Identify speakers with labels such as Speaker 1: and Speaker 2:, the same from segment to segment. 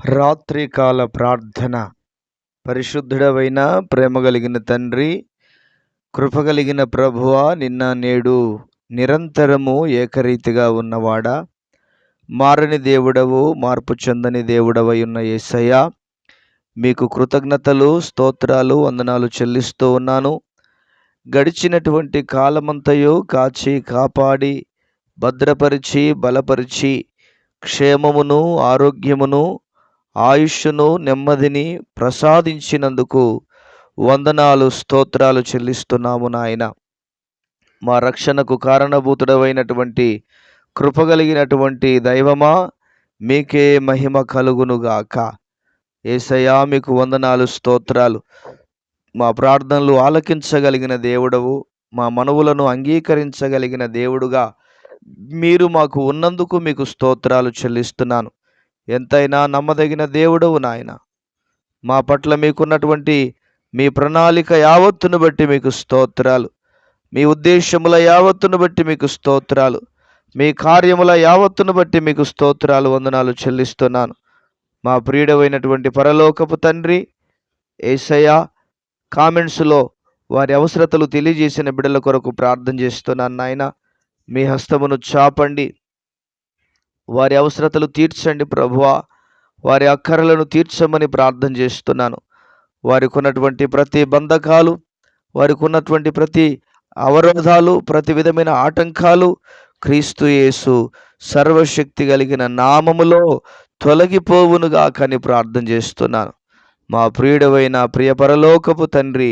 Speaker 1: రాత్రికాల ప్రార్థన. పరిశుద్ధుడవైన ప్రేమ కలిగిన తండ్రి, కృప కలిగిన ప్రభువా, నిన్న నేడు నిరంతరము ఏకరీతిగా ఉన్నవాడా, మారని దేవుడవు, మార్పు చెందని దేవుడవై ఉన్న యేసయ్యా, మీకు కృతజ్ఞతలు, స్తోత్రాలు, వందనాలు చెల్లిస్తూ ఉన్నాను. గడిచినటువంటి కాలమంతయు కాచి కాపాడి భద్రపరిచి బలపరిచి క్షేమమును ఆరోగ్యమును ఆయుష్ను నెమ్మదిని ప్రసాదించినందుకు వందనాలు స్తోత్రాలు చెల్లిస్తున్నాము నాయన. మా రక్షణకు కారణభూతుడవైనటువంటి కృపగలిగినటువంటి దైవమా, మీకే మహిమ కలుగునుగాక. యేసయ్యా, మీకు వందనాలు స్తోత్రాలు. మా ప్రార్థనలు ఆలకించగలిగిన దేవుడవు, మా మనవులను అంగీకరించగలిగిన దేవుడుగా మీరు మాకు ఉన్నందుకు మీకు స్తోత్రాలు చెల్లిస్తున్నాను. ఎంతైనా నమ్మదగిన దేవుడవు నాయన. మా పట్ల మీకున్నటువంటి మీ ప్రణాళిక యావత్తును బట్టి మీకు స్తోత్రాలు, మీ ఉద్దేశముల యావత్తును బట్టి మీకు స్తోత్రాలు, మీ కార్యముల యావత్తును బట్టి మీకు స్తోత్రాలు, వందనాలు చెల్లిస్తున్నాను. మా ప్రియుడవైనటువంటి పరలోకపు తండ్రి యేసయ్యా, కామెంట్స్లో వారి అవసరతలు తెలియజేసిన బిడ్డల కొరకు ప్రార్థన చేస్తున్నాను నాయన. మీ హస్తమును చాపండి, వారి అవసరతలు తీర్చండి ప్రభువా. వారి అక్కరలను తీర్చమని ప్రార్థన చేస్తున్నాను. వారికి ఉన్నటువంటి ప్రతి బంధకాలు, వారికి ఉన్నటువంటి ప్రతి అవరోధాలు, ప్రతి విధమైన ఆటంకాలు క్రీస్తు యేసు సర్వశక్తి కలిగిన నామములో తొలగిపోవునుగా అని ప్రార్థన చేస్తున్నాను. మా ప్రియుడవైన ప్రియ పరలోకపు తండ్రి,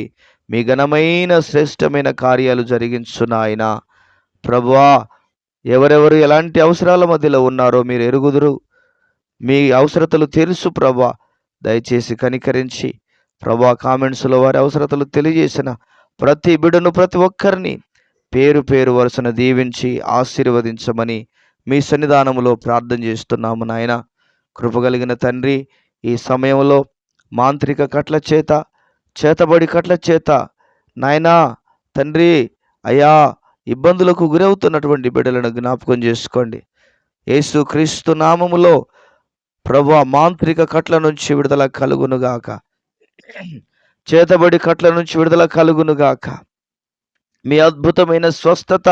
Speaker 1: మీ ఘనమైన శ్రేష్టమైన కార్యాలు జరిగించునాయన. ప్రభువా, ఎవరెవరు ఎలాంటి అవసరాల మధ్యలో ఉన్నారో మీరు ఎరుగుదురు. మీ అవసరతలు తెలుసు ప్రభా. దయచేసి కనికరించి ప్రభా, కామెంట్స్లో వారి అవసరతలు తెలియజేసిన ప్రతి బిడ్డను, ప్రతి ఒక్కరిని పేరు పేరు వరుసన దీవించి ఆశీర్వదించమని మీ సన్నిధానములో ప్రార్థన చేస్తున్నాము నాయన. కృపగలిగిన తండ్రి, ఈ సమయంలో మాంత్రిక కట్ల చేత, చేతబడి కట్ల చేత నాయనా తండ్రి అయా ఇబ్బందులకు గురవుతున్నటువంటి బిడ్డలను జ్ఞాపకం చేసుకోండి. యేసు క్రీస్తు నామములో ప్రభువా, మాంత్రిక కట్ల నుంచి విడుదల కలుగునుగాక, చేతబడి కట్ల నుంచి విడుదల కలుగునుగాక. మీ అద్భుతమైన స్వస్థత,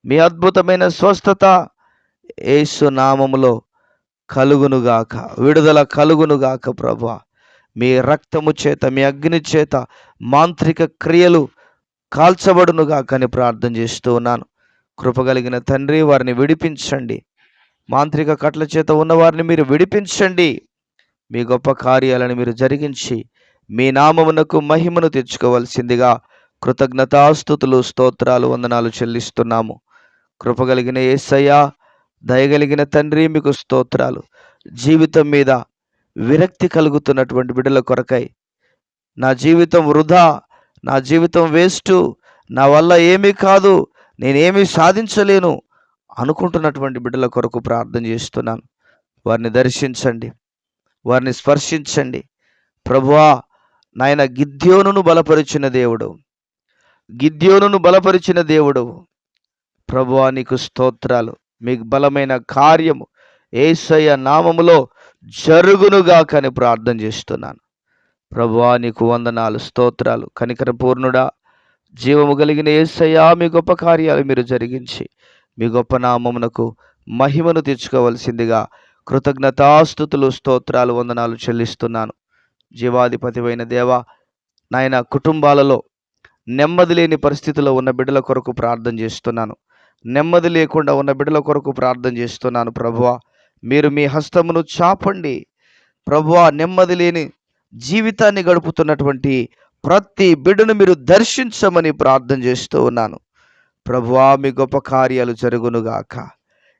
Speaker 1: మీ అద్భుతమైన స్వస్థత యేసు నామములో కలుగునుగాక, విడుదల కలుగునుగాక. ప్రభువా, మీ రక్తము చేత, మీ అగ్ని చేత మాంత్రిక క్రియలు కాల్చబడునుగా అని ప్రార్థన చేస్తూ ఉన్నాను. కృపగలిగిన తండ్రి, వారిని విడిపించండి. మాంత్రిక కట్ల చేత ఉన్నవారిని మీరు విడిపించండి. మీ గొప్ప కార్యాలను మీరు జరిగించి మీ నామమునకు మహిమను తెచ్చుకోవలసిందిగా కృతజ్ఞతాస్తుతులు, స్తోత్రాలు, వందనాలు చెల్లిస్తున్నాము. కృపగలిగిన యేసయ్యా, దయగలిగిన తండ్రి, మీకు స్తోత్రాలు. జీవితం మీద విరక్తి కలుగుతున్నటువంటి బిడ్డల కొరకై, నా జీవితం వృధా, నా జీవితం వేస్టు, నా వల్ల ఏమీ కాదు, నేనేమీ సాధించలేను అనుకుంటున్నటువంటి బిడ్డల కొరకు ప్రార్థన చేస్తున్నాను. వారిని దర్శించండి, వారిని స్పర్శించండి. ప్రభువా నాయన, గిద్యోనును బలపరిచిన దేవుడు, గిద్యోనును బలపరిచిన దేవుడు ప్రభువా, నీకు స్తోత్రాలు. మీకు బలమైన కార్యము యేసయ్య నామములో జరుగునుగా అని ప్రార్థన చేస్తున్నాను. ప్రభువా, నీకు వందనాలు, స్తోత్రాలు. కనికర పూర్ణుడా, జీవము కలిగిన యేసయ్యా, మీ గొప్ప కార్యాలు మీరు జరిగించి మీ గొప్ప నామమునకు మహిమను తెచ్చుకోవలసిందిగా కృతజ్ఞతాస్తుతులు, స్తోత్రాలు, వందనాలు చెల్లిస్తున్నాను. జీవాధిపతివైన దేవా నాయన, కుటుంబాలలో నెమ్మది లేని పరిస్థితిలో ఉన్న బిడ్డల కొరకు ప్రార్థన చేస్తున్నాను. నెమ్మది లేకుండా ఉన్న బిడ్డల కొరకు ప్రార్థన చేస్తున్నాను. ప్రభువా, మీరు మీ హస్తమును చాపండి. ప్రభువా, నెమ్మది లేని జీవితాన్ని గడుపుతున్నటువంటి ప్రతి బిడ్డను మీరు దర్శించమని ప్రార్థన చేస్తూ ఉన్నాను. ప్రభువా, మీ గొప్ప కార్యాలు జరుగునుగాక.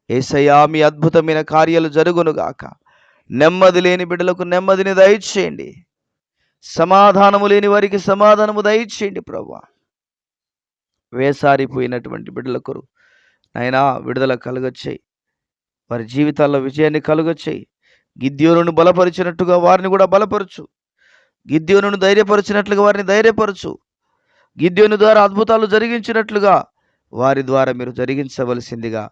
Speaker 1: యేసయ్యా, మీ అద్భుతమైన కార్యాలు జరుగునుగాక. నెమ్మది లేని బిడ్డలకు నెమ్మదిని దయచేయండి. సమాధానము లేని వారికి సమాధానము దయచేయండి. ప్రభువా, వేసారిపోయినటువంటి బిడ్డలకు నాయనా విడుదల కలుగచ్చేయి. వారి జీవితాల్లో విజయాన్ని కలుగచ్చేయి. గిద్యోనును బలపరిచినట్టుగా వారిని కూడా బలపరచు. గిద్యోనును ధైర్యపరిచినట్లుగా వారిని ధైర్యపరచు. గిద్యోను ద్వారా అద్భుతాలు జరిగించినట్లుగా వారి ద్వారా మీరు జరిగించవలసిందిగా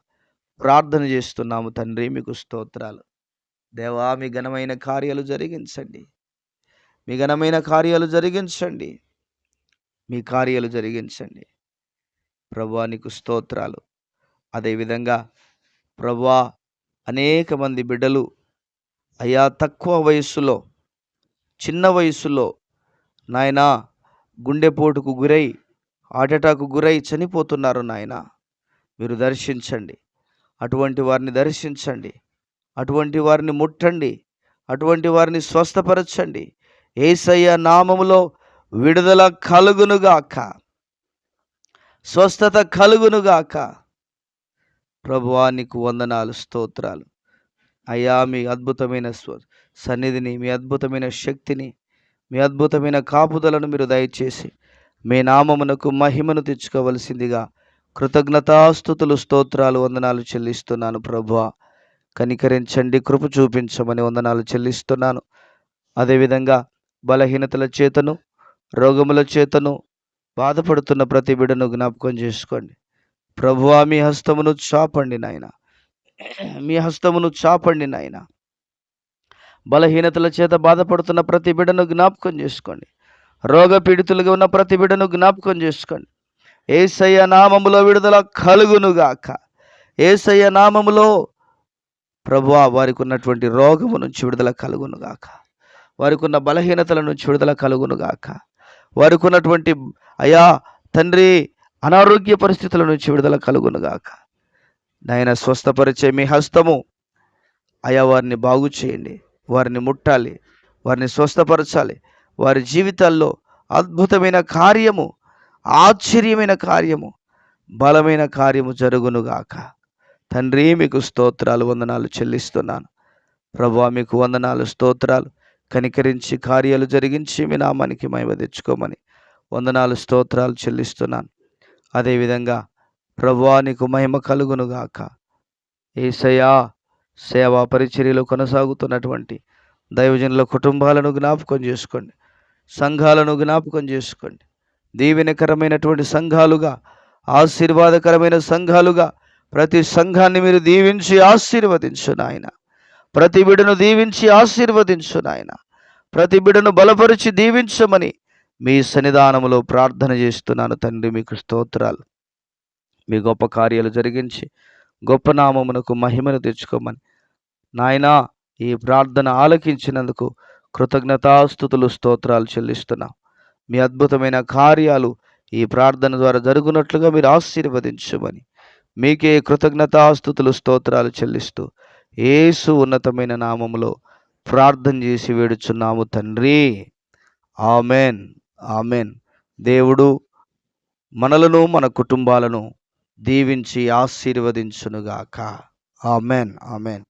Speaker 1: ప్రార్థన చేస్తున్నాము తండ్రి. మీకు స్తోత్రాలు. దేవా, మీ ఘనమైన కార్యాలు జరిగించండి. మీ ఘనమైన కార్యాలు జరిగించండి. మీ కార్యాలు జరిగించండి. ప్రభువా, నీకు స్తోత్రాలు. అదేవిధంగా ప్రభువా, అనేక మంది బిడ్డలు అయ్యా తక్కువ వయస్సులో, చిన్న వయస్సులో నాయనా గుండెపోటుకు గురై, హార్ట్అటాక్ గురై చనిపోతున్నారు నాయన. మీరు దర్శించండి. అటువంటి వారిని దర్శించండి. అటువంటి వారిని ముట్టండి. అటువంటి వారిని స్వస్థపరచండి. యేసయ్య నామములో విడుదల కలుగునుగాక, స్వస్థత కలుగునుగాక. ప్రభువా, నీకు వందనాలు, స్తోత్రాలు. అయ్యా, మీ అద్భుతమైన సన్నిధిని, మీ అద్భుతమైన శక్తిని, మీ అద్భుతమైన కాపుదలను మీరు దయచేసి మీ నామమునకు మహిమను తెచ్చుకోవలసిందిగా కృతజ్ఞతాస్తుతులు, స్తోత్రాలు, వందనాలు చెల్లిస్తున్నాను. ప్రభువా, కనికరించండి, కృప చూపించమని వందనాలు చెల్లిస్తున్నాను. అదేవిధంగా బలహీనతల చేతను, రోగముల చేతను బాధపడుతున్న ప్రతి బిడ్డను జ్ఞాపకం చేసుకోండి. ప్రభువా, మీ హస్తమును చాపండి నాయన, మీ హస్తమును చాపండి నాయన. బలహీనతల చేత బాధపడుతున్న ప్రతి బిడ్డను జ్ఞాపకం చేసుకోండి. రోగ పీడితులుగా ఉన్న ప్రతి బిడ్డను జ్ఞాపకం చేసుకోండి. యేసయ్య నామములో విడుదల కలుగునుగాక. యేసయ్య నామములో ప్రభువా, వారికి ఉన్నటువంటి రోగము నుంచి విడుదల కలుగునుగాక. వారికి ఉన్న బలహీనతల నుంచి విడుదల కలుగునుగాక. వారికి ఉన్నటువంటి అయా తండ్రి అనారోగ్య పరిస్థితుల నుంచి విడుదల కలుగునుగాక. నాయన, స్వస్థపరిచే మీ హస్తము అయా వారిని బాగు చేయండి. వారిని ముట్టాలి, వారిని స్వస్థపరచాలి. వారి జీవితాల్లో అద్భుతమైన కార్యము, ఆశ్చర్యమైన కార్యము, బలమైన కార్యము జరుగునుగాక. తండ్రి, మీకు స్తోత్రాలు, వందనాలు చెల్లిస్తున్నాను. ప్రభువా, మీకు వందనాలు, స్తోత్రాలు. కనికరించి కార్యాలు జరిగించి మీ నామానికి మహిమ తెచ్చుకోమని వందనాలు, స్తోత్రాలు చెల్లిస్తున్నాను. అదేవిధంగా ప్రభువా, నీకు మహిమ కలుగునుగాక. యేసయ్యా, సేవా పరిచర్యలో కొనసాగుతున్నటువంటి దైవజనుల కుటుంబాలను జ్ఞాపకం చేసుకోండి. సంఘాలను జ్ఞాపకం చేసుకోండి. దీవెనకరమైనటువంటి సంఘాలుగా, ఆశీర్వాదకరమైన సంఘాలుగా ప్రతి సంఘాన్ని మీరు దీవించి ఆశీర్వదించు నాయన. ప్రతి బిడ్డను దీవించి ఆశీర్వదించు నాయన. ప్రతి బిడ్డను బలపరిచి దీవించమని మీ సన్నిధానములో ప్రార్థన చేస్తున్నాను తండ్రి. మీకు స్తోత్రాలు. మీ గొప్ప కార్యాలు జరిగించి గొప్ప నామమునకు మహిమను తెచ్చుకోమని నాయనా, ఈ ప్రార్థన ఆలకించినందుకు కృతజ్ఞతాస్తుతులు, స్తోత్రాలు చెల్లిస్తున్నాం. మీ అద్భుతమైన కార్యాలు ఈ ప్రార్థన ద్వారా జరుగునట్లుగా మీరు ఆశీర్వదించమని మీకే కృతజ్ఞతాస్తుతులు, స్తోత్రాలు చెల్లిస్తూ యేసు ఉన్నతమైన నామములో ప్రార్థన చేసి వేడుచున్నాము తండ్రి. Amen, amen. దేవుడు మనలను, మన కుటుంబాలను దీవించి ఆశీర్వదించునుగాక. Amen, amen.